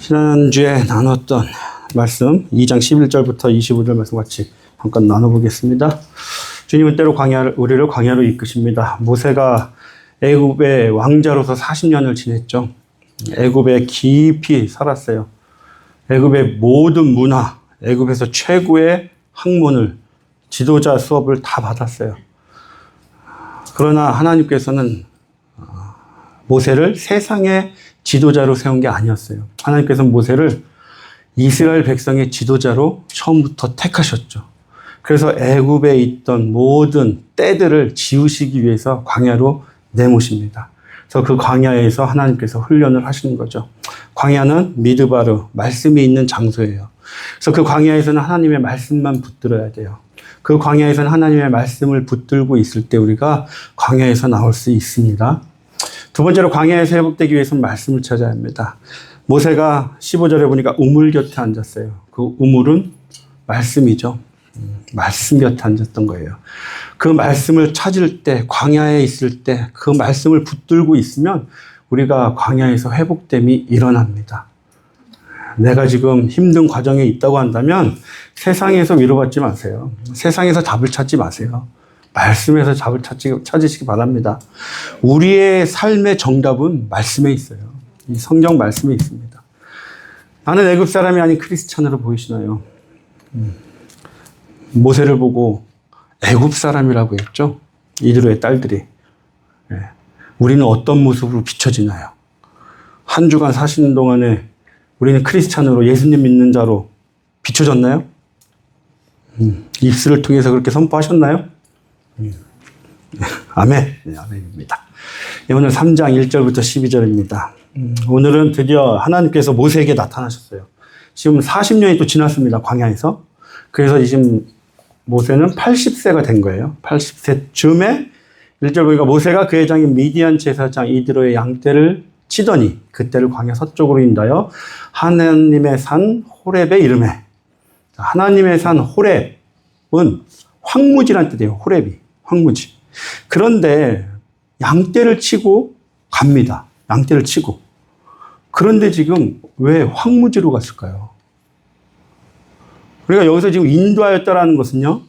지난주에 나눴던 말씀 2장 11절부터 25절 말씀 같이 잠깐 나눠보겠습니다. 주님은 때로 우리를 광야로 이끄십니다. 모세가 애굽의 왕자로서 40년을 지냈죠. 애굽에 깊이 살았어요. 애굽의 모든 문화, 애굽에서 최고의 학문을, 지도자 수업을 다 받았어요. 그러나 하나님께서는 모세를 세상의 지도자로 세운 게 아니었어요. 하나님께서는 모세를 이스라엘 백성의 지도자로 처음부터 택하셨죠. 그래서 애굽에 있던 모든 떼들을 지우시기 위해서 광야로 내모십니다. 그래서 그 광야에서 하나님께서 훈련을 하시는 거죠. 광야는 미드바르, 말씀이 있는 장소예요. 그래서 그 광야에서는 하나님의 말씀만 붙들어야 돼요. 그 광야에서는 하나님의 말씀을 붙들고 있을 때 우리가 광야에서 나올 수 있습니다. 두 번째로 광야에서 회복되기 위해서는 말씀을 찾아야 합니다. 모세가 15절에 보니까 우물 곁에 앉았어요. 그 우물은 말씀이죠. 말씀 곁에 앉았던 거예요. 그 말씀을 찾을 때, 광야에 있을 때 그 말씀을 붙들고 있으면 우리가 광야에서 회복됨이 일어납니다. 내가 지금 힘든 과정에 있다고 한다면 세상에서 위로받지 마세요. 세상에서 답을 찾지 마세요. 말씀에서 답을 찾으시기 바랍니다. 우리의 삶의 정답은 말씀에 있어요. 이 성경 말씀에 있습니다. 나는 애굽 사람이 아닌 크리스찬으로 보이시나요? 모세를 보고 애굽 사람이라고 했죠. 이드로의 딸들이. 우리는 어떤 모습으로 비춰지나요? 한 주간 사시는 동안에 우리는 크리스찬으로 예수님 믿는 자로 비춰졌나요? 입술을 통해서 그렇게 선포하셨나요? 아멘. 네, 아멘입니다. 오늘 3장 1절부터 12절입니다. 오늘은 드디어 하나님께서 모세에게 나타나셨어요. 지금 40년이 또 지났습니다. 광야에서. 그래서 지금 모세는 80세가 된 거예요. 80세 즈음에 1절 보니까 모세가 그의 장인 미디안 제사장 이드로의 양떼를 치더니 그때를 광야 서쪽으로 인도하여 하나님의 산 호렙에 이르매. 하나님의 산 호렙은 황무지란 뜻이에요. 호렙이. 황무지. 그런데 양떼를 치고 갑니다. 양떼를 치고. 그런데 지금 왜 황무지로 갔을까요? 우리가 여기서 지금 인도하였다라는 것은요,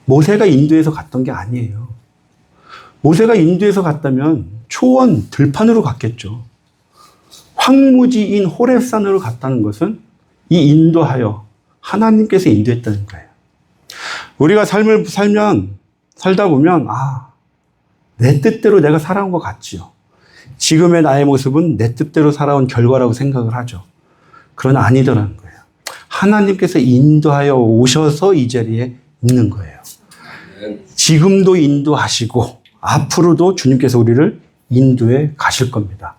모세가 인도해서 갔던 게 아니에요. 모세가 인도해서 갔다면 초원 들판으로 갔겠죠. 황무지인 호렙산으로 갔다는 것은 이 인도하여 하나님께서 인도했다는 거예요. 우리가 삶을 살다 보면, 내 뜻대로 내가 살아온 것 같지요. 지금의 나의 모습은 내 뜻대로 살아온 결과라고 생각을 하죠. 그러나 아니더라는 거예요. 하나님께서 인도하여 오셔서 이 자리에 있는 거예요. 지금도 인도하시고 앞으로도 주님께서 우리를 인도해 가실 겁니다.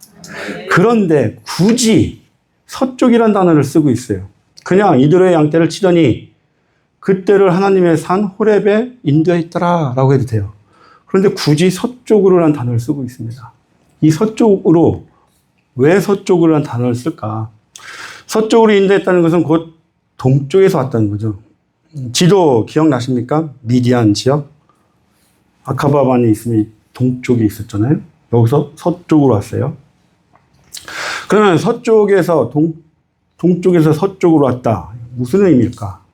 그런데 굳이 서쪽이라는 단어를 쓰고 있어요. 그냥 이드로의 양떼를 치더니 그때를 하나님의 산 호렙에 인도했더라 라고 해도 돼요. 그런데 굳이 서쪽으로라는 단어를 쓰고 있습니다. 이 서쪽으로, 왜 서쪽으로라는 단어를 쓸까? 서쪽으로 인도했다는 것은 곧 동쪽에서 왔다는 거죠. 지도 기억나십니까? 미디안 지역. 아카바반이 있으면 동쪽에 있었잖아요. 여기서 서쪽으로 왔어요. 그러면 서쪽에서 동쪽에서 서쪽으로 왔다. 무슨 의미일까?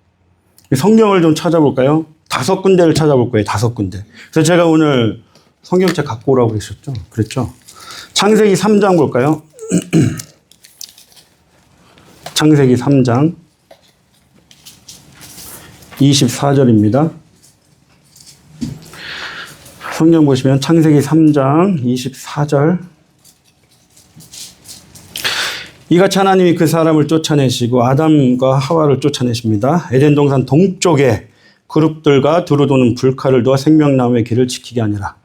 성경을 좀 찾아볼까요? 5군데를 찾아볼 거예요. 5군데. 그래서 제가 오늘 성경책 갖고 오라고 그랬죠? 창세기 3장 볼까요? 창세기 3장 24절입니다. 성경 보시면 창세기 3장 24절. 이같이 하나님이 그 사람을 쫓아내시고 아담과 하와를 쫓아내십니다. 에덴 동산 동쪽에 그룹들과 두루 도는 불칼을 두어 생명나무의 길을 지키게 하니라.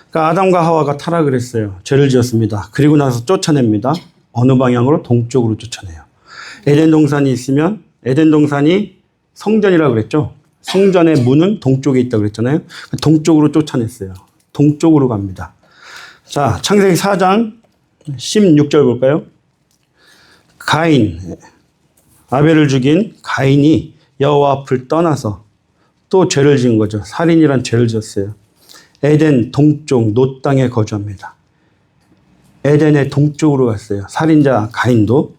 그러니까 아담과 하와가 타락을 했어요. 죄를 지었습니다. 그리고 나서 쫓아냅니다. 어느 방향으로? 동쪽으로 쫓아내요. 에덴 동산이 있으면 에덴 동산이 성전이라고 그랬죠. 성전의 문은 동쪽에 있다고 그랬잖아요. 동쪽으로 쫓아냈어요. 동쪽으로 갑니다. 자, 창세기 4장 16절 볼까요? 가인, 아벨을 죽인 가인이 여호와 앞을 떠나서 또 죄를 지은 거죠. 살인이란 죄를 지었어요. 에덴 동쪽 노 땅에 거주합니다. 에덴의 동쪽으로 갔어요. 살인자 가인도.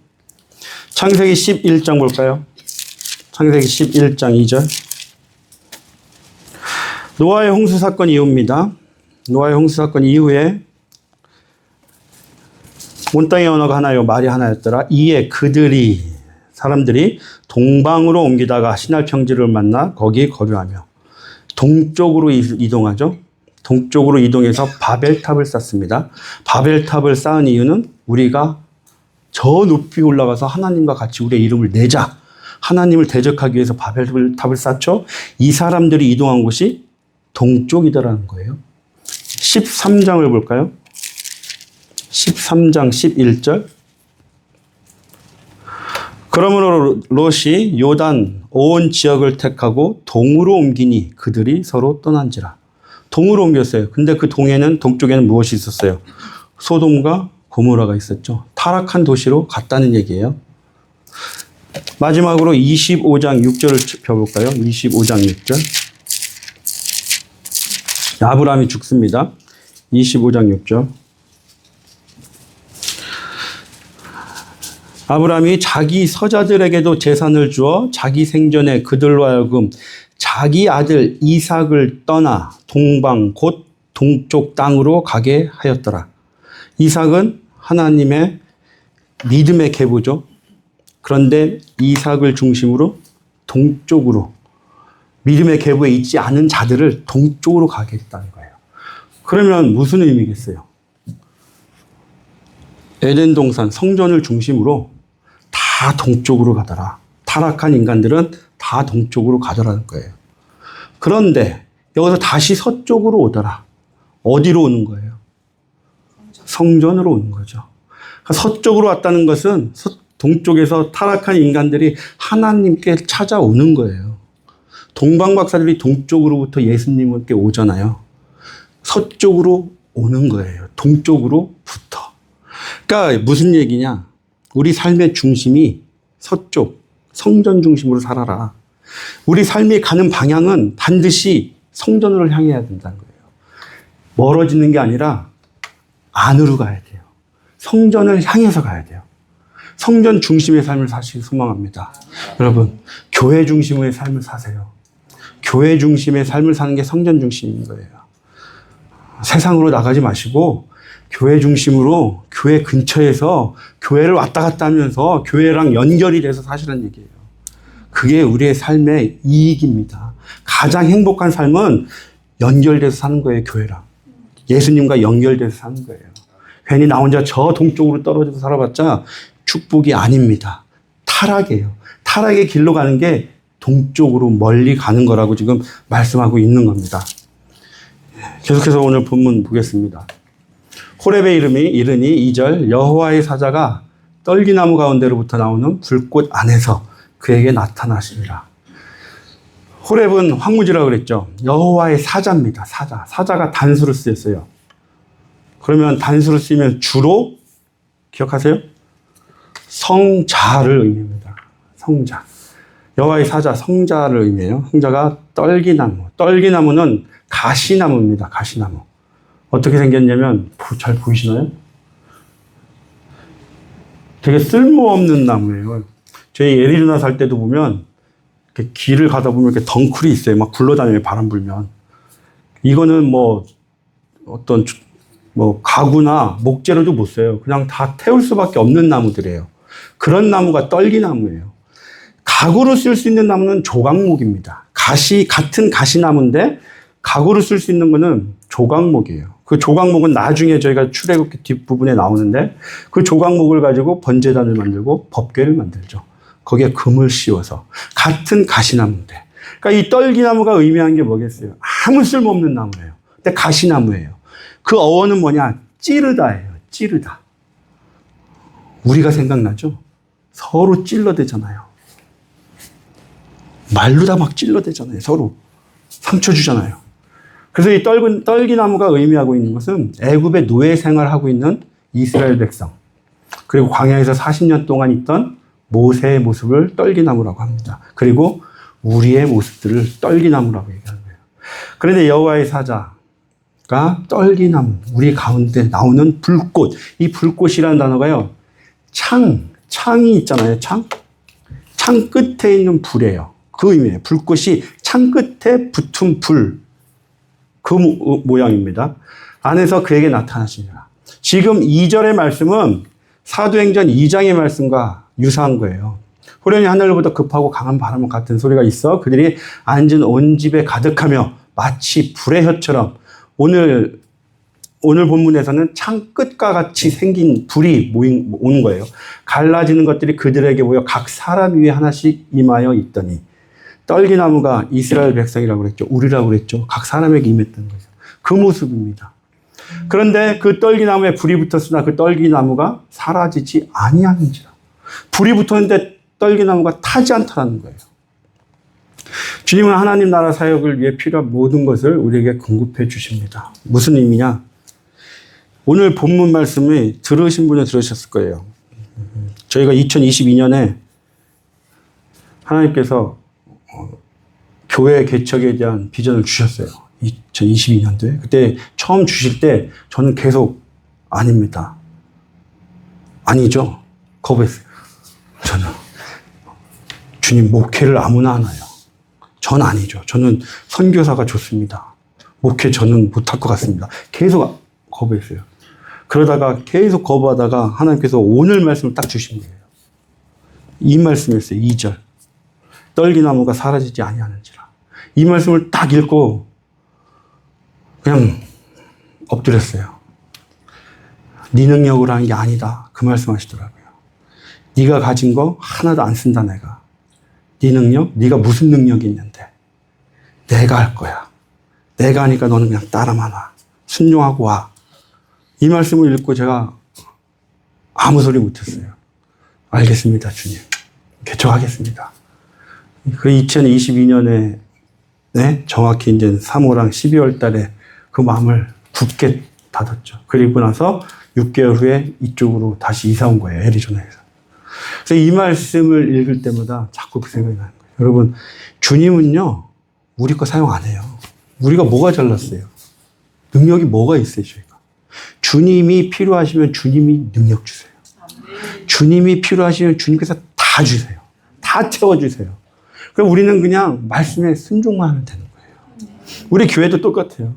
창세기 11장 볼까요? 창세기 11장 2절. 노아의 홍수 사건 이후입니다. 노아의 홍수 사건 이후에 온 땅의 언어가 하나요, 말이 하나였더라. 이에 사람들이 동방으로 옮기다가 시날 평지를 만나 거기 거류하며 동쪽으로 이동하죠. 동쪽으로 이동해서 바벨탑을 쌓습니다. 바벨탑을 쌓은 이유는 우리가 저 높이 올라가서 하나님과 같이 우리의 이름을 내자. 하나님을 대적하기 위해서 바벨탑을 쌓죠. 이 사람들이 이동한 곳이 동쪽이더라는 거예요. 13장을 볼까요? 13장 11절. 그러므로 롯이 요단 온 지역을 택하고 동으로 옮기니 그들이 서로 떠난지라. 동으로 옮겼어요. 근데 그 동쪽에는 무엇이 있었어요? 소돔과 고모라가 있었죠. 타락한 도시로 갔다는 얘기예요. 마지막으로 25장 6절을 펴볼까요? 25장 6절. 아브라함이 죽습니다. 25장 6절. 아브라함이 자기 서자들에게도 재산을 주어 자기 생전에 그들로 하여금 자기 아들 이삭을 떠나 동방 곧 동쪽 땅으로 가게 하였더라. 이삭은 하나님의 믿음의 계보죠. 그런데 이삭을 중심으로 동쪽으로, 믿음의 계보에 있지 않은 자들을 동쪽으로 가게 했다는 거예요. 그러면 무슨 의미겠어요? 에덴 동산 성전을 중심으로 다 동쪽으로 가더라. 타락한 인간들은 다 동쪽으로 가더라는 거예요. 그런데 여기서 다시 서쪽으로 오더라. 어디로 오는 거예요? 성전으로 오는 거죠. 그러니까 서쪽으로 왔다는 것은 동쪽에서 타락한 인간들이 하나님께 찾아오는 거예요. 동방 박사들이 동쪽으로부터 예수님께 오잖아요. 서쪽으로 오는 거예요. 동쪽으로부터. 그러니까 무슨 얘기냐? 우리 삶의 중심이 서쪽, 성전 중심으로 살아라. 우리 삶이 가는 방향은 반드시 성전으로 향해야 된다는 거예요. 멀어지는 게 아니라 안으로 가야 돼요. 성전을 향해서 가야 돼요. 성전 중심의 삶을 사시길 소망합니다. 여러분, 교회 중심의 삶을 사세요. 교회 중심의 삶을 사는 게 성전 중심인 거예요. 세상으로 나가지 마시고 교회 중심으로 교회 근처에서 교회를 왔다 갔다 하면서 교회랑 연결이 돼서 사시라는 얘기예요. 그게 우리의 삶의 이익입니다. 가장 행복한 삶은 연결돼서 사는 거예요, 교회랑. 예수님과 연결돼서 사는 거예요. 괜히 나 혼자 저 동쪽으로 떨어져서 살아봤자 축복이 아닙니다. 타락이에요. 타락의 길로 가는 게 동쪽으로 멀리 가는 거라고 지금 말씀하고 있는 겁니다. 계속해서 오늘 본문 보겠습니다. 호렙의 이름이 이르니 2절 여호와의 사자가 떨기나무 가운데로부터 나오는 불꽃 안에서 그에게 나타나시리라. 호렙은 황무지라고 그랬죠. 여호와의 사자입니다. 사자. 사자가 단수로 쓰였어요. 그러면 단수로 쓰이면 주로 기억하세요? 성자를 의미합니다. 성자. 여호와의 사자, 성자를 의미해요. 성자가 떨기나무. 떨기나무는 가시나무입니다. 가시나무. 어떻게 생겼냐면 잘 보이시나요? 되게 쓸모없는 나무예요. 저희 예리 누나 살 때도 보면 이렇게 길을 가다 보면 이렇게 덩쿨이 있어요. 막 굴러다녀요. 바람 불면. 이거는 뭐 어떤 뭐 가구나 목재로도 못 써요. 그냥 다 태울 수밖에 없는 나무들이에요. 그런 나무가 떨기나무예요. 가구로 쓸 수 있는 나무는 조각목입니다. 같은 가시나무인데 가구로 쓸 수 있는 거는 조각목이에요. 그 조각목은 나중에 저희가 출애굽기 뒷부분에 나오는데 그 조각목을 가지고 번제단을 만들고 법궤를 만들죠. 거기에 금을 씌워서 같은 가시나무인데. 그러니까 이 떨기나무가 의미하는 게 뭐겠어요? 아무 쓸모없는 나무예요. 근데 가시나무예요. 그 어원은 뭐냐? 찌르다예요. 찌르다. 우리가 생각나죠? 서로 찔러대잖아요. 말로 다 막 찔러대잖아요. 서로. 상처 주잖아요. 그래서 이 떨기나무가 의미하고 있는 것은 애굽의 노예 생활을 하고 있는 이스라엘 백성, 그리고 광야에서 40년 동안 있던 모세의 모습을 떨기나무라고 합니다. 그리고 우리의 모습들을 떨기나무라고 얘기하는 거예요. 그런데 여호와의 사자, 떨기나무, 우리 가운데 나오는 불꽃. 이 불꽃이라는 단어가요, 창이 있잖아요. 창 끝에 있는 불이에요. 그 의미예요. 불꽃이 창 끝에 붙은 불. 그 모양입니다. 안에서 그에게 나타나시니라. 지금 2절의 말씀은 사도행전 2장의 말씀과 유사한 거예요. 호련히 하늘로부터 급하고 강한 바람 같은 소리가 있어 그들이 앉은 온 집에 가득하며 마치 불의 혀처럼 오늘 본문에서는 창 끝과 같이 생긴 불이 오는 거예요. 갈라지는 것들이 그들에게 모여 각 사람 위에 하나씩 임하여 있더니 떨기나무가 이스라엘 백성이라고 그랬죠. 우리라고 그랬죠. 각 사람에게 임했던 거죠. 그 모습입니다. 그런데 그 떨기나무에 불이 붙었으나 그 떨기나무가 사라지지 아니하는지라. 불이 붙었는데 떨기나무가 타지 않다는 거예요. 주님은 하나님 나라 사역을 위해 필요한 모든 것을 우리에게 공급해 주십니다. 무슨 의미냐? 오늘 본문 말씀을 들으신 분은 들으셨을 거예요. 저희가 2022년에 하나님께서 교회 개척에 대한 비전을 주셨어요. 2022년도에. 그때 처음 주실 때 저는 계속 아닙니다. 아니죠. 거부했어요. 저는 주님 목회를 아무나 하나요? 전 아니죠. 저는 선교사가 좋습니다. 목회 저는 못할 것 같습니다. 계속 거부했어요. 그러다가 계속 거부하다가 하나님께서 오늘 말씀을 딱 주신 거예요. 이 말씀이었어요. 2절. 떨기나무가 사라지지 아니하는지라. 이 말씀을 딱 읽고 그냥 엎드렸어요. 네 능력으로 하는 게 아니다. 그 말씀하시더라고요. 네가 가진 거 하나도 안 쓴다 내가. 네 능력? 네가 무슨 능력이 있는데. 내가 할 거야. 내가 하니까 너는 그냥 따라만 와. 순종하고 와. 이 말씀을 읽고 제가 아무 소리 못했어요. 알겠습니다, 주님. 개척하겠습니다. 그 2022년에 정확히 이제 3월랑 12월 달에 그 마음을 굳게 닫았죠. 그리고 나서 6개월 후에 이쪽으로 다시 이사 온 거예요. 애리조나에서. 그래서 이 말씀을 읽을 때마다 자꾸 그 생각이 나는 거예요. 여러분, 주님은요, 우리 거 사용 안 해요. 우리가 뭐가 잘났어요? 능력이 뭐가 있어요, 저희가? 주님이 필요하시면 주님이 능력 주세요. 주님이 필요하시면 주님께서 다 주세요. 다 채워주세요. 그럼 우리는 그냥 말씀에 순종만 하면 되는 거예요. 우리 교회도 똑같아요.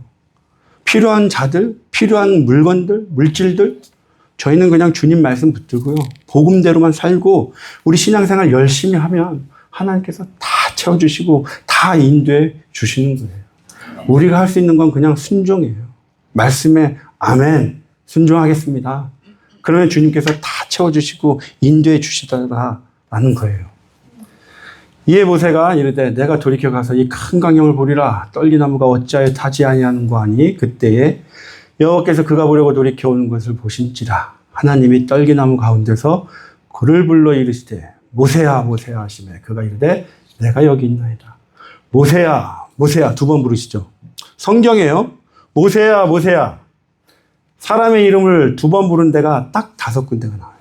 필요한 자들, 필요한 물건들, 물질들, 저희는 그냥 주님 말씀 붙들고요. 복음대로만 살고 우리 신앙생활 열심히 하면 하나님께서 다 채워주시고 다 인도해 주시는 거예요. 우리가 할 수 있는 건 그냥 순종이에요. 말씀에 아멘, 순종하겠습니다. 그러면 주님께서 다 채워주시고 인도해 주시더라라는 거예요. 이에 모세가 이르되 내가 돌이켜 가서 이 큰 광야를 보리라. 떨기나무가 어찌하여 타지 아니하는 거 아니? 그때에 여호와께서 그가 보려고 돌이켜 오는 것을 보신지라. 하나님이 떨기나무 가운데서 그를 불러 이르시되 모세야 모세야 하시매 그가 이르되 내가 여기 있나이다. 모세야 모세야 두 번 부르시죠. 성경에요. 모세야 모세야. 사람의 이름을 두 번 부른 데가 딱 5군데가 나와요.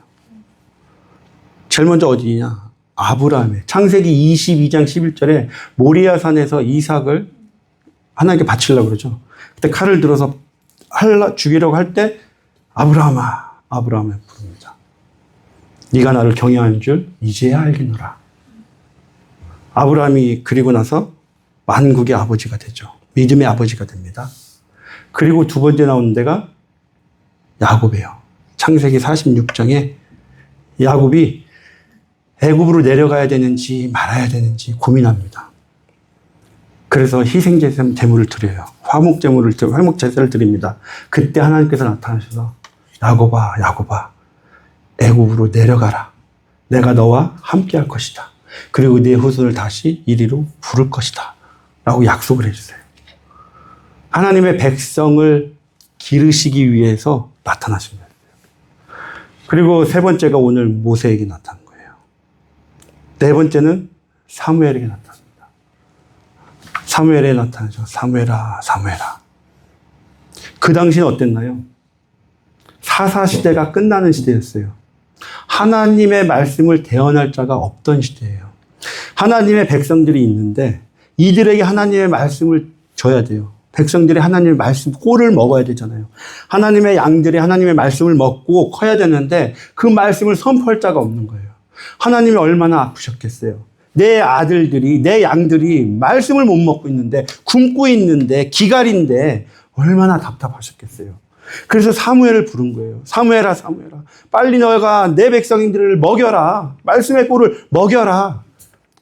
제일 먼저 어디냐? 아브라함의 창세기 22장 11절에 모리아산에서 이삭을 하나님께 바치려고 그러죠. 그때 칼을 들어서 죽이려고 할 때 아브라함아 아브라함을 부릅니다. 네가 나를 경외하는 줄 이제야 알겠노라. 아브라함이 그리고 나서 만국의 아버지가 되죠. 믿음의 아버지가 됩니다. 그리고 두 번째 나오는 데가 야곱이에요. 창세기 46장에 야곱이 애굽으로 내려가야 되는지 말아야 되는지 고민합니다. 그래서 희생제물을 드려요. 화목제사를 드립니다. 그때 하나님께서 나타나셔서 야곱아 야곱아 애굽으로 내려가라. 내가 너와 함께 할 것이다. 그리고 네 후손을 다시 이리로 부를 것이다. 라고 약속을 해주세요. 하나님의 백성을 기르시기 위해서 나타나신 거예요. 그리고 세 번째가 오늘 모세에게 나타난 거예요. 네 번째는 사무엘에게 나타납니다. 사무엘에 나타나죠. 사무엘아, 사무엘아. 그 당시는 어땠나요? 사사시대가 끝나는 시대였어요. 하나님의 말씀을 대언할 자가 없던 시대예요. 하나님의 백성들이 있는데 이들에게 하나님의 말씀을 줘야 돼요. 백성들이 하나님의 말씀 꼴을 먹어야 되잖아요. 하나님의 양들이 하나님의 말씀을 먹고 커야 되는데 그 말씀을 선포할 자가 없는 거예요. 하나님이 얼마나 아프셨겠어요. 내 아들들이, 내 양들이 말씀을 못 먹고 있는데, 굶고 있는데, 기갈인데 얼마나 답답하셨겠어요. 그래서 사무엘을 부른 거예요. 사무엘아, 사무엘아, 빨리 너가 내 백성들을 먹여라. 말씀의 꼴을 먹여라.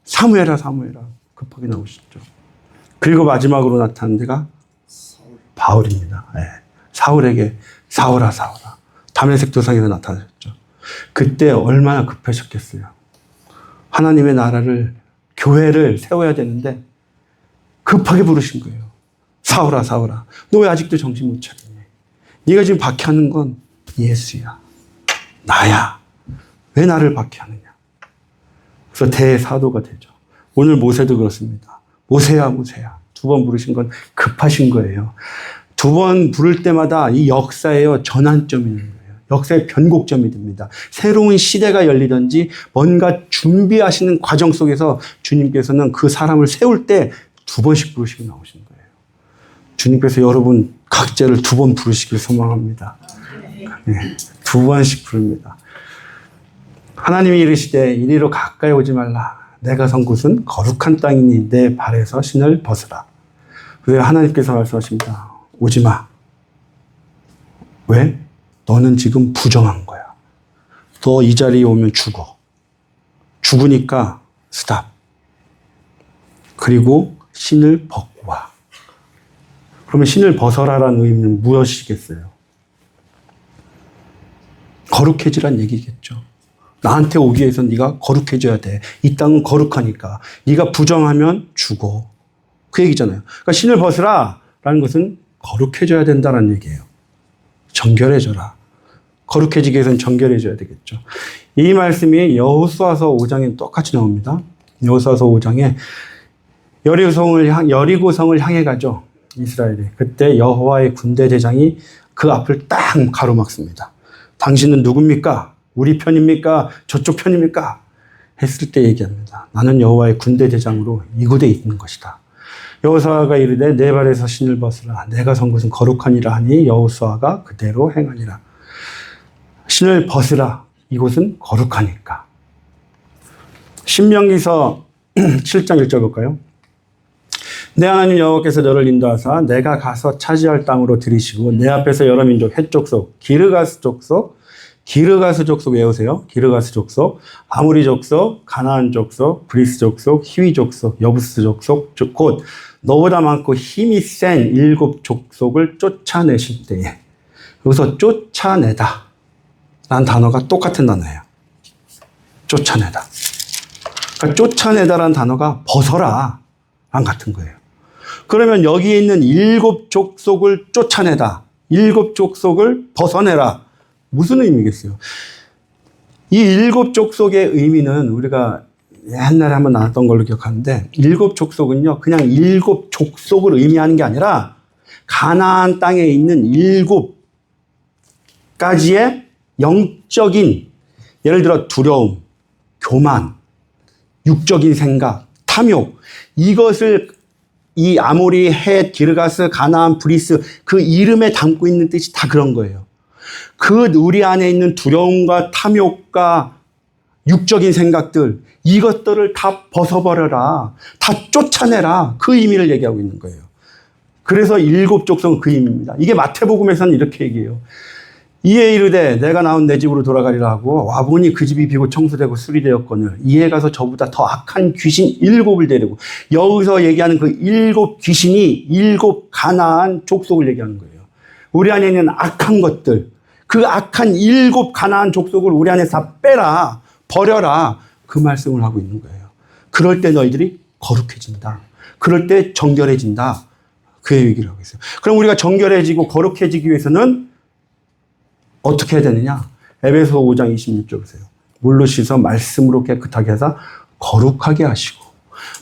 사무엘아, 사무엘아. 급하게 나오시죠. 그리고 마지막으로 나타난 데가 바울입니다. 네. 사울에게 사울아, 사울아. 다메섹 도상에서 나타나셨죠. 그때 얼마나 급하셨겠어요. 하나님의 나라를, 교회를 세워야 되는데 급하게 부르신 거예요. 사울아, 사울아. 너 왜 아직도 정신 못 차리니? 네가 지금 박해하는 건 예수야. 나야. 왜 나를 박해하느냐? 그래서 대사도가 되죠. 오늘 모세도 그렇습니다. 모세야, 모세야. 2번 부르신 건 급하신 거예요. 2번 부를 때마다 이 역사에요, 전환점이 있는 거예요. 역사의 변곡점이 됩니다. 새로운 시대가 열리든지 뭔가 준비하시는 과정 속에서 주님께서는 그 사람을 세울 때 2번씩 부르시고 나오시는 거예요. 주님께서 여러분 각자를 2번 부르시길 소망합니다. 네, 2번씩 부릅니다. 하나님이 이르시되 이리로 가까이 오지 말라. 내가 선 곳은 거룩한 땅이니 내 발에서 신을 벗으라. 그래서 하나님께서 말씀하십니다. 오지 마. 왜? 너는 지금 부정한 거야. 너 이 자리에 오면 죽어. 죽으니까 스탑. 그리고 신을 벗고 와. 그러면 신을 벗어라라는 의미는 무엇이겠어요? 거룩해지란 얘기겠죠. 나한테 오기 위해서 네가 거룩해져야 돼. 이 땅은 거룩하니까. 네가 부정하면 죽어. 그 얘기잖아요. 그러니까 신을 벗으라 라는 것은 거룩해져야 된다는 얘기예요. 정결해져라. 거룩해지기 위해서는 정결해져야 되겠죠. 이 말씀이 여호수아서 5장에 똑같이 나옵니다. 여호수아서 5장에 여리고성을 향해 가죠. 이스라엘이. 그때 여호와의 군대 대장이 그 앞을 딱 가로막습니다. 당신은 누굽니까? 우리 편입니까? 저쪽 편입니까? 했을 때 얘기합니다. 나는 여호와의 군대 대장으로 이곳에 있는 것이다. 여호수아가 이르되 내 발에서 신을 벗으라. 내가 선 곳은 거룩하니라 하니 여호수아가 그대로 행하니라. 신을 벗으라. 이곳은 거룩하니까. 신명기서 7장 1절 볼까요? 내 하나님 여호와께서 너를 인도하사 내가 가서 차지할 땅으로 들이시고 내 앞에서 여러 민족 헷 족속 기르가스 족속 외우세요. 기르가스 족속, 아모리 족속, 가나안 족속, 브리스 족속, 히위 족속, 여부스 족속, 곧 너보다 많고 힘이 센 7 족속을 쫓아내실 때에, 여기서 쫓아내다 라는 단어가 똑같은 단어예요. 쫓아내다. 그러니까 쫓아내다라는 단어가 벗어라 랑 같은 거예요. 그러면 여기에 있는 7 족속을 쫓아내다, 7 족속을 벗어내라. 무슨 의미겠어요? 이 7 족속의 의미는 우리가 옛날에 한번 나눴던 걸로 기억하는데, 7 족속은요, 그냥 7 족속을 의미하는 게 아니라 가나안 땅에 있는 7 가지의 영적인, 예를 들어 두려움, 교만, 육적인 생각, 탐욕, 이것을 이 아모리, 헷, 기르가스, 가나안, 브리스 그 이름에 담고 있는 뜻이 다 그런 거예요. 그 우리 안에 있는 두려움과 탐욕과 육적인 생각들, 이것들을 다 벗어버려라. 다 쫓아내라. 그 의미를 얘기하고 있는 거예요. 그래서 7 족속은 그 의미입니다. 이게 마태복음에서는 이렇게 얘기해요. 이에 이르되 내가 나온 내 집으로 돌아가리라 하고 와보니 그 집이 비고 청소되고 수리되었거늘 이에 가서 저보다 더 악한 귀신 7을 데리고, 여기서 얘기하는 그 7 귀신이 7 가나안 족속을 얘기하는 거예요. 우리 안에 있는 악한 것들, 그 악한 7 가나안 족속을 우리 안에서 다 빼라, 버려라, 그 말씀을 하고 있는 거예요. 그럴 때 너희들이 거룩해진다. 그럴 때 정결해진다. 그 얘기를 하고 있어요. 그럼 우리가 정결해지고 거룩해지기 위해서는 어떻게 해야 되느냐? 에베소 5장 26절 보세요. 물로 씻어 말씀으로 깨끗하게 하사 거룩하게 하시고,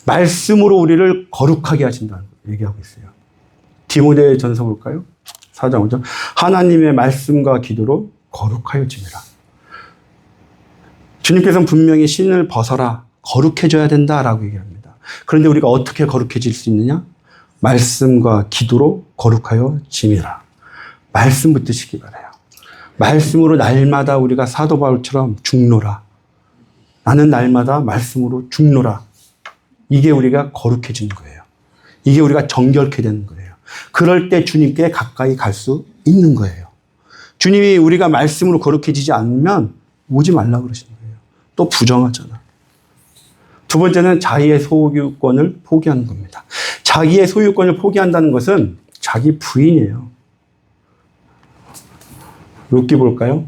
말씀으로 우리를 거룩하게 하신다는 얘기하고 있어요. 디모데 전서 볼까요? 4장 5절. 하나님의 말씀과 기도로 거룩하여지니라. 주님께서는 분명히 신을 벗어라, 거룩해져야 된다라고 얘기합니다. 그런데 우리가 어떻게 거룩해질 수 있느냐? 말씀과 기도로 거룩하여 짐이라. 말씀 붙드시기 바라요. 말씀으로 날마다 우리가 사도 바울처럼 죽노라. 나는 날마다 말씀으로 죽노라. 이게 우리가 거룩해지는 거예요. 이게 우리가 정결케 되는 거예요. 그럴 때 주님께 가까이 갈 수 있는 거예요. 주님이 우리가 말씀으로 거룩해지지 않으면 오지 말라고 그러시는 거예요. 또 부정하잖아. 두 번째는 자기의 소유권을 포기하는 겁니다. 자기의 소유권을 포기한다는 것은 자기 부인이에요. 룻기 볼까요?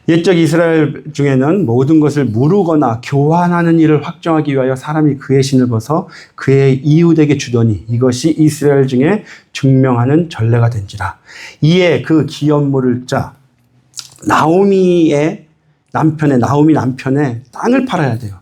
옛적 이스라엘 중에는 모든 것을 무르거나 교환하는 일을 확정하기 위하여 사람이 그의 신을 벗어 그의 이웃에게 주더니 이것이 이스라엘 중에 증명하는 전례가 된지라. 이에 그 기업물을 짜 나오미 남편의 땅을 팔아야 돼요.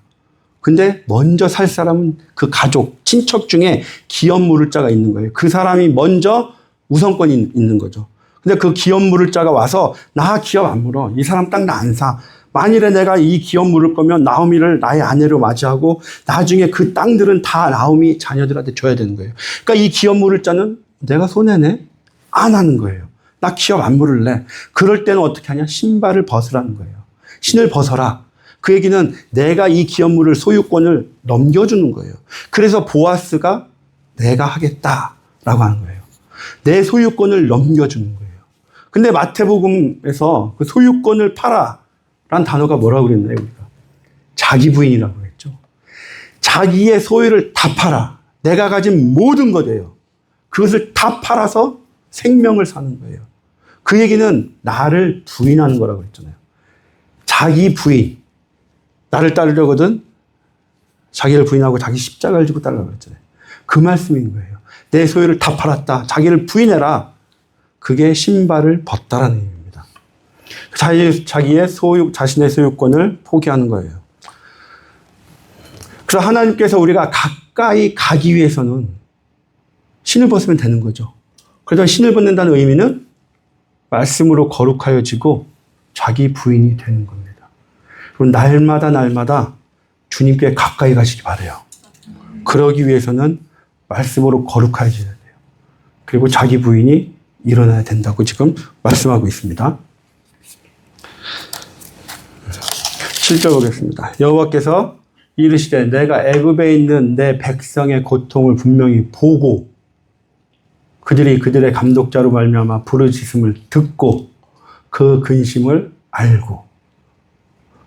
근데 먼저 살 사람은 그 가족, 친척 중에 기업물을 자가 있는 거예요. 그 사람이 먼저 우선권이 있는 거죠. 근데 그 기업 물을 자가 와서 나 기업 안 물어. 이 사람 땅 나 안 사. 만일에 내가 이 기업 물을 거면 나오미를 나의 아내로 맞이하고 나중에 그 땅들은 다 나오미 자녀들한테 줘야 되는 거예요. 그러니까 이 기업 물을 자는 내가 손해네? 안 하는 거예요. 나 기업 안 물을래. 그럴 때는 어떻게 하냐? 신발을 벗으라는 거예요. 신을 벗어라. 그 얘기는 내가 이 기업 물을 소유권을 넘겨주는 거예요. 그래서 보아스가 내가 하겠다라고 하는 거예요. 내 소유권을 넘겨주는 거예요. 근데 마태복음에서 그 소유권을 팔아 라는 단어가 뭐라고 그랬나요? 우리가 자기 부인이라고 했죠. 자기의 소유를 다 팔아. 내가 가진 모든 것이에요. 그것을 다 팔아서 생명을 사는 거예요. 그 얘기는 나를 부인하는 거라고 했잖아요. 자기 부인. 나를 따르려거든 자기를 부인하고 자기 십자가를 지고 따르라고 했잖아요. 그 말씀인 거예요. 내 소유를 다 팔았다. 자기를 부인해라. 그게 신발을 벗다라는 의미입니다. 자신의 소유권을 포기하는 거예요. 그래서 하나님께서 우리가 가까이 가기 위해서는 신을 벗으면 되는 거죠. 그래서 신을 벗는다는 의미는 말씀으로 거룩하여지고 자기 부인이 되는 겁니다. 그럼 날마다 주님께 가까이 가시기 바라요. 그러기 위해서는 말씀으로 거룩해져야 돼요. 그리고 자기 부인이 일어나야 된다고 지금 말씀하고 있습니다. 7절 보겠습니다. 여호와께서 이르시되 내가 애굽에 있는 내 백성의 고통을 분명히 보고 그들이 그들의 감독자로 말미암아 부르짖음을 듣고 그 근심을 알고.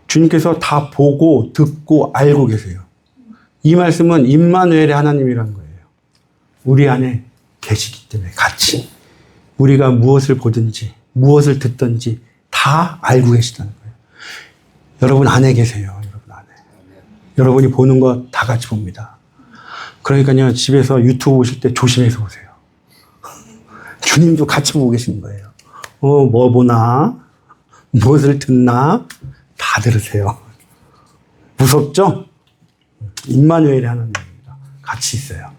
주님께서 다 보고 듣고 알고 계세요. 이 말씀은 임마누엘의 하나님이라는 거예요. 우리 안에 계시기 때문에 같이 우리가 무엇을 보든지 무엇을 듣든지 다 알고 계시다는 거예요. 여러분 안에 계세요. 여러분 안에. 여러분이 보는 거 다 같이 봅니다. 그러니까요, 집에서 유튜브 보실 때 조심해서 보세요. 주님도 같이 보고 계시는 거예요. 뭐 보나? 무엇을 듣나? 다 들으세요. 무섭죠? 임마누엘의 하나님입니다. 같이 있어요.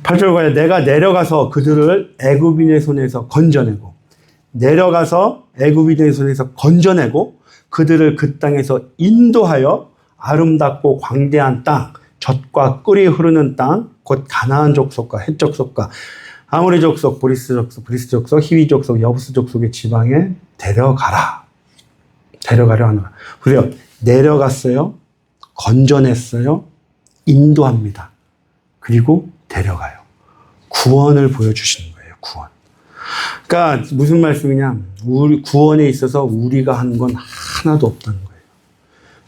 8절과에 내가 내려가서 그들을 애굽인의 손에서 건져내고 그들을 그 땅에서 인도하여 아름답고 광대한 땅, 젖과 꿀이 흐르는 땅, 곧 가나안 족속과 헷 족속과 아모리 족속, 브리스 족속, 히위 족속, 여부스 족속의 지방에 데려가라. 데려가려 하노라. 보세요. 내려갔어요. 건져냈어요. 인도합니다. 그리고 데려가요. 구원을 보여주시는 거예요. 구원. 그러니까 무슨 말씀이냐. 구원에 있어서 우리가 한 건 하나도 없다는 거예요.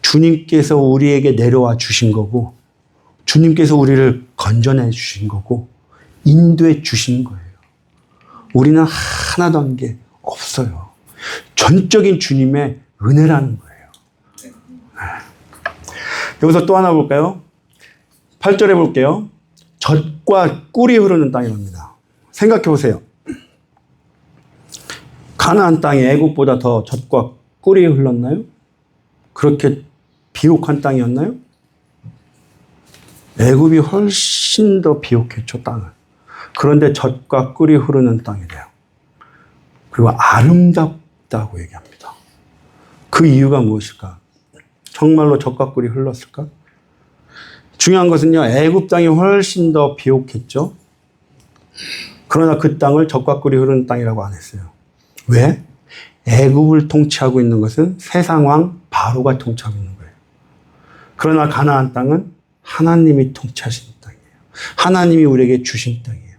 주님께서 우리에게 내려와 주신 거고 주님께서 우리를 건져내 주신 거고 인도해 주신 거예요. 우리는 하나도 한 게 없어요. 전적인 주님의 은혜라는 거예요. 여기서 또 하나 볼까요? 8절에 볼게요. 젖과 꿀이 흐르는 땅이랍니다. 생각해 보세요. 가나안 땅이 애굽보다 더 젖과 꿀이 흘렀나요? 그렇게 비옥한 땅이었나요? 애굽이 훨씬 더 비옥했죠, 땅을. 그런데 젖과 꿀이 흐르는 땅이래요. 그리고 아름답다고 얘기합니다. 그 이유가 무엇일까? 정말로 젖과 꿀이 흘렀을까? 중요한 것은요, 애굽 땅이 훨씬 더 비옥했죠. 그러나 그 땅을 젖과 꿀이 흐르는 땅이라고 안 했어요. 왜? 애굽을 통치하고 있는 것은 세상왕 바로가 통치하고 있는 거예요. 그러나 가나안 땅은 하나님이 통치하시는 땅이에요. 하나님이 우리에게 주신 땅이에요.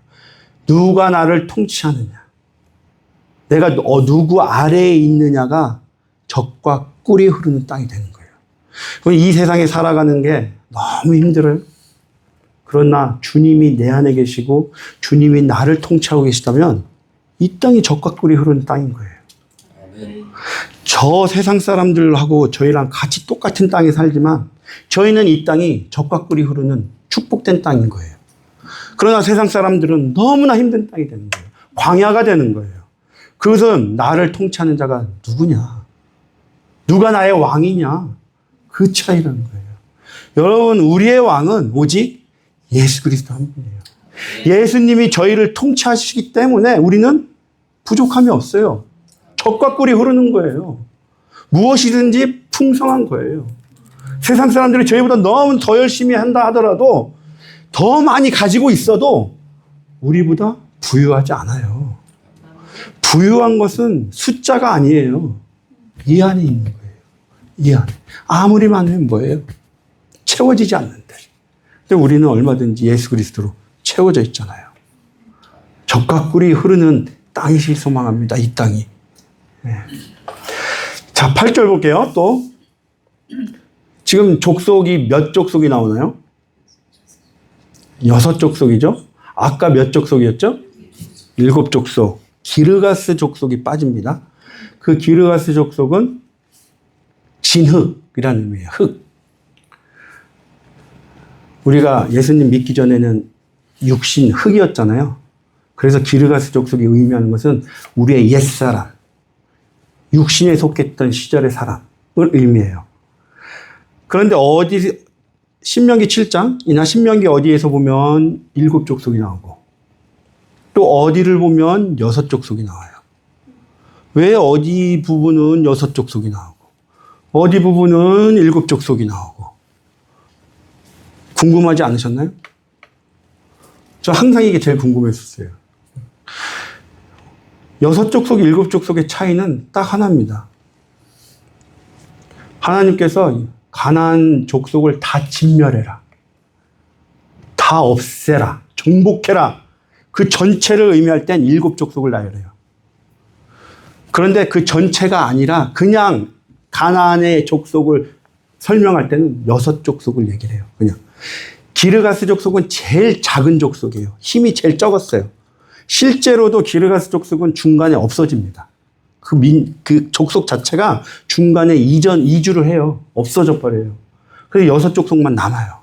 누가 나를 통치하느냐? 내가 누구 아래에 있느냐가 젖과 꿀이 흐르는 땅이 되는 거예요. 이 세상에 살아가는 게 너무 힘들어요. 그러나 주님이 내 안에 계시고 주님이 나를 통치하고 계시다면 이 땅이 젖과 꿀이 흐르는 땅인 거예요. 저 세상 사람들하고 저희랑 같이 똑같은 땅에 살지만 저희는 이 땅이 젖과 꿀이 흐르는 축복된 땅인 거예요. 그러나 세상 사람들은 너무나 힘든 땅이 되는 거예요. 광야가 되는 거예요. 그것은 나를 통치하는 자가 누구냐? 누가 나의 왕이냐? 그 차이라는 거예요. 여러분, 우리의 왕은 오직 예수 그리스도 한 분이에요. 예수님이 저희를 통치하시기 때문에 우리는 부족함이 없어요. 젖과 꿀이 흐르는 거예요. 무엇이든지 풍성한 거예요. 세상 사람들이 저희보다 너무 더 열심히 한다 하더라도 더 많이 가지고 있어도 우리보다 부유하지 않아요. 부유한 것은 숫자가 아니에요. 이 안에 있는 거예요. 이 안에. 아무리 많으면 뭐예요? 채워지지 않는데. 근데 우리는 얼마든지 예수 그리스도로 채워져 있잖아요. 젖과 꿀이 흐르는 땅이실 소망합니다. 이 땅이. 네. 자, 8절 볼게요. 또 지금 족속이 몇 족속이 나오나요? 6족속이죠. 아까 몇 족속이었죠? 7족속. 기르가스 족속이 빠집니다. 그 기르가스 족속은 진흙이라는 의미예요. 흙. 우리가 예수님 믿기 전에는 육신 흙이었잖아요. 그래서 기르가스 족속이 의미하는 것은 우리의 옛사람, 육신에 속했던 시절의 사람을 의미해요. 그런데 신명기 7장이나 신명기 어디에서 보면 7족속이 나오고 또 어디를 보면 6족속이 나와요. 왜 어디 부분은 6족속이 나오고 어디 부분은 7족속이 나오고 궁금하지 않으셨나요? 저 항상 이게 제일 궁금했었어요. 6족속, 7족속의 차이는 딱 하나입니다. 하나님께서 가나안 족속을 다 진멸해라. 다 없애라. 정복해라. 그 전체를 의미할 땐 7족속을 나열해요. 그런데 그 전체가 아니라 그냥 가나안의 족속을 설명할 때는 6족속을 얘기를 해요. 그냥. 기르가스 족속은 제일 작은 족속이에요. 힘이 제일 적었어요. 실제로도 기르가스 족속은 중간에 없어집니다. 그 족속 자체가 중간에 이주를 해요. 없어져 버려요. 그래서 6족속만 남아요.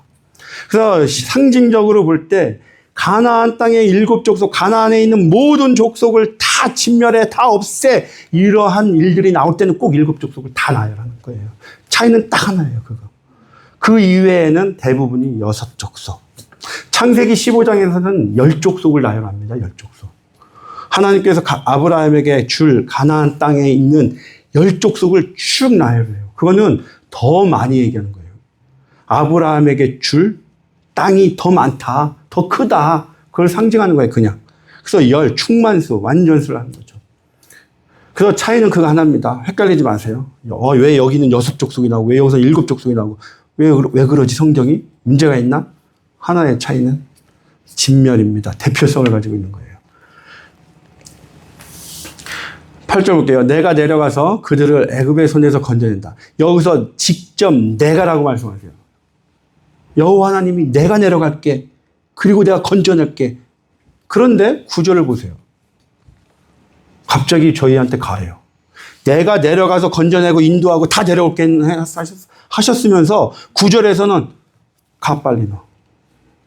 그래서 상징적으로 볼 때 가나안 땅의 7족속, 가나안에 있는 모든 족속을 다 진멸해, 다 없애. 이러한 일들이 나올 때는 꼭 7족속을 다 나열하는 거예요. 차이는 딱 하나예요, 그거. 그 이외에는 대부분이 6족속. 창세기 15장에서는 10족속을 나열합니다, 10족속. 하나님께서 아브라함에게 줄 가나안 땅에 있는 10족속을 쭉 나열해요. 그거는 더 많이 얘기하는 거예요. 아브라함에게 줄 땅이 더 많다, 더 크다. 그걸 상징하는 거예요, 그냥. 그래서 충만수, 완전수를 하는 거죠. 그래서 차이는 그거 하나입니다. 헷갈리지 마세요. 왜 여기는 6족속이 나오고, 왜 여기서 7족속이 나오고, 왜 그러지, 성경이? 문제가 있나? 하나의 차이는 진멸입니다. 대표성을 가지고 있는 거예요. 8절 볼게요. 내가 내려가서 그들을 애굽의 손에서 건져낸다. 여기서 직접 내가라고 말씀하세요. 여호와 하나님이 내가 내려갈게. 그리고 내가 건져낼게. 그런데 구절을 보세요. 갑자기 저희한테 가해요. 내가 내려가서 건져내고 인도하고 다 데려올게 하셨으면서 9절에서는 가 빨리 너.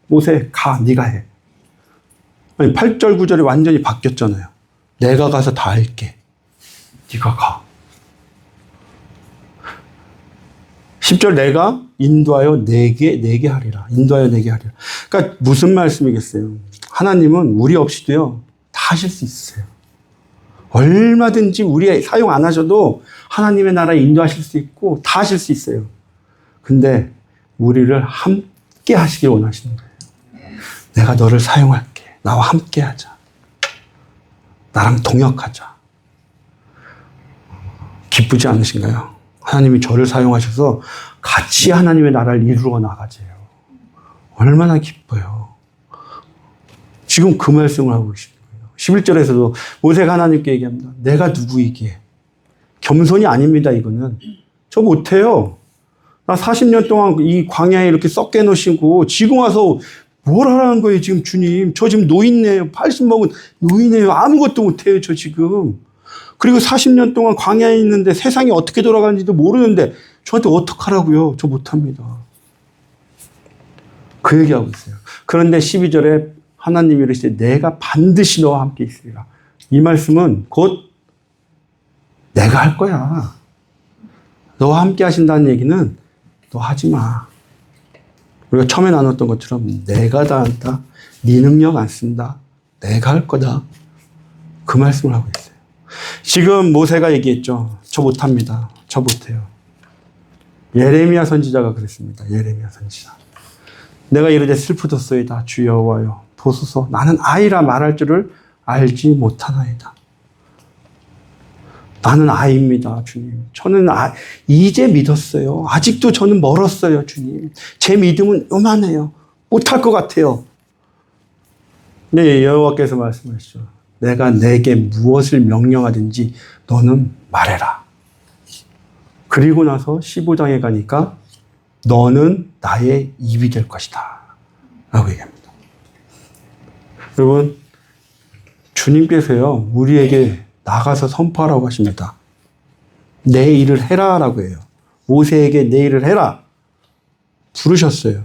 모세 가 네가 해. 아니 8절 9절이 완전히 바뀌었잖아요. 내가 가서 다 할게. 네가 가. 10절 내가 인도하여 내게 하리라. 인도하여 내게 하리라. 그러니까 무슨 말씀이겠어요? 하나님은 우리 없이도요 다 하실 수 있어요. 얼마든지 우리 사용 안 하셔도 하나님의 나라에 인도하실 수 있고 다 하실 수 있어요. 근데 우리를 함께 함께 하시길 원하시는 거예요. 내가 너를 사용할게. 나와 함께 하자. 나랑 동역하자. 기쁘지 않으신가요? 하나님이 저를 사용하셔서 같이 하나님의 나라를 이루어 나가세요. 얼마나 기뻐요. 지금 그 말씀을 하고 계신 거예요. 11절에서도 모세가 하나님께 얘기합니다. 내가 누구이기에. 겸손이 아닙니다, 이거는. 저 못해요. 나 40년 동안 이 광야에 이렇게 썩게 놓으시고 지금 와서 뭘 하라는 거예요, 지금 주님. 저 지금 노인네요. 80 먹은 노인네요. 아무것도 못해요, 저 지금. 그리고 40년 동안 광야에 있는데 세상이 어떻게 돌아가는지도 모르는데 저한테 어떡하라고요? 저 못합니다. 그 얘기하고 있어요. 그런데 12절에 하나님이 이러시되 내가 반드시 너와 함께 있으리라. 이 말씀은 곧 내가 할 거야. 너와 함께 하신다는 얘기는 너 하지 마. 우리가 처음에 나눴던 것처럼 내가 다 한다. 네 능력 안 쓴다. 내가 할 거다. 그 말씀을 하고 있어요. 지금 모세가 얘기했죠. 저 못합니다. 저 못해요. 예레미야 선지자가 그랬습니다. 예레미야 선지자. 내가 이르되 슬프도소이다. 주여 여호와여 보소서. 나는 아이라 말할 줄을 알지 못하나이다. 나는 아이입니다, 주님. 저는 이제 믿었어요. 아직도 저는 멀었어요, 주님. 제 믿음은 요만해요. 못할 것 같아요. 네, 여호와께서 말씀하시죠. 내가 내게 무엇을 명령하든지 너는 말해라. 그리고 나서 15장에 가니까 너는 나의 입이 될 것이다. 라고 얘기합니다. 여러분, 주님께서요, 우리에게 나가서 선포하라고 하십니다. 내 일을 해라 라고 해요. 모세에게 내 일을 해라. 부르셨어요.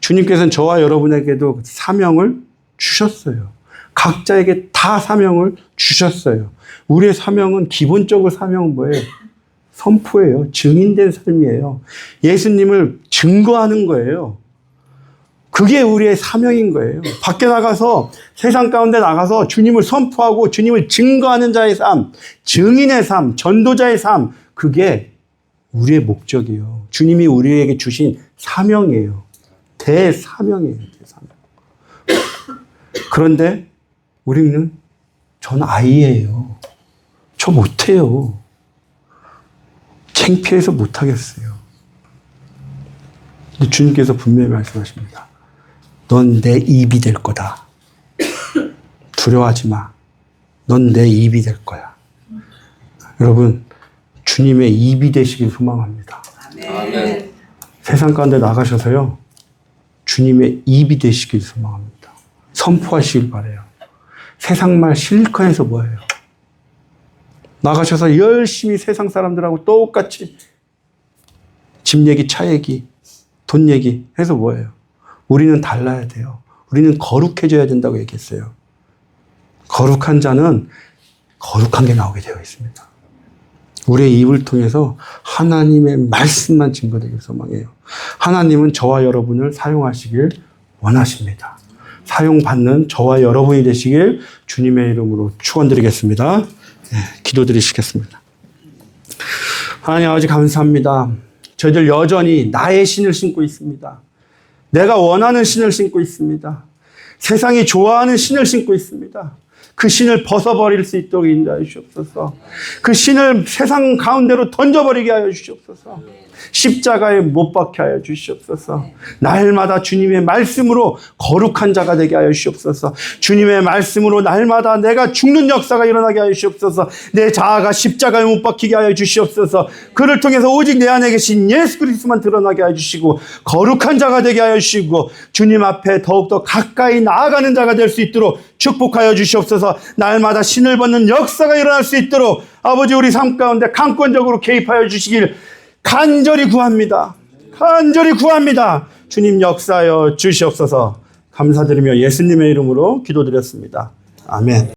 주님께서는 저와 여러분에게도 사명을 주셨어요. 각자에게 다 사명을 주셨어요. 우리의 사명은 기본적으로 사명은 뭐예요? 선포예요. 증인된 삶이에요. 예수님을 증거하는 거예요. 그게 우리의 사명인 거예요. 밖에 나가서 세상 가운데 나가서 주님을 선포하고 주님을 증거하는 자의 삶, 증인의 삶, 전도자의 삶, 그게 우리의 목적이에요. 주님이 우리에게 주신 사명이에요. 대사명이에요. 대사명. 그런데 우리는 전 아이예요. 저 못해요. 창피해서 못하겠어요. 근데 주님께서 분명히 말씀하십니다. 넌 내 입이 될 거다. 두려워하지 마. 넌 내 입이 될 거야. 여러분, 주님의 입이 되시길 소망합니다. 아멘. 세상 가운데 나가셔서요, 주님의 입이 되시길 소망합니다. 선포하시길 바라요. 세상 말 실컷해서 뭐예요? 나가셔서 열심히 세상 사람들하고 똑같이 집 얘기, 차 얘기, 돈 얘기 해서 뭐예요? 우리는 달라야 돼요. 우리는 거룩해져야 된다고 얘기했어요. 거룩한 자는 거룩한 게 나오게 되어 있습니다. 우리의 입을 통해서 하나님의 말씀만 증거되길 소망해요. 하나님은 저와 여러분을 사용하시길 원하십니다. 사용받는 저와 여러분이 되시길 주님의 이름으로 축원드리겠습니다. 네, 기도드리시겠습니다. 하나님 아버지 감사합니다. 저희들 여전히 나의 신을 신고 있습니다. 내가 원하는 신을 신고 있습니다. 세상이 좋아하는 신을 신고 있습니다. 그 신을 벗어버릴 수 있도록 인도하여 주시옵소서. 그 신을 세상 가운데로 던져버리게 하여 주시옵소서. 십자가에 못 박게 하여 주시옵소서. 날마다 주님의 말씀으로 거룩한 자가 되게 하여 주시옵소서. 주님의 말씀으로 날마다 내가 죽는 역사가 일어나게 하여 주시옵소서. 내 자아가 십자가에 못 박히게 하여 주시옵소서. 그를 통해서 오직 내 안에 계신 예수 그리스도만 드러나게 하여 주시고 거룩한 자가 되게 하여 주시고 주님 앞에 더욱더 가까이 나아가는 자가 될 수 있도록 축복하여 주시옵소서. 날마다 신을 벗는 역사가 일어날 수 있도록 아버지 우리 삶 가운데 강권적으로 개입하여 주시길 간절히 구합니다. 간절히 구합니다. 주님 역사하여 주시옵소서. 감사드리며 예수님의 이름으로 기도드렸습니다. 아멘.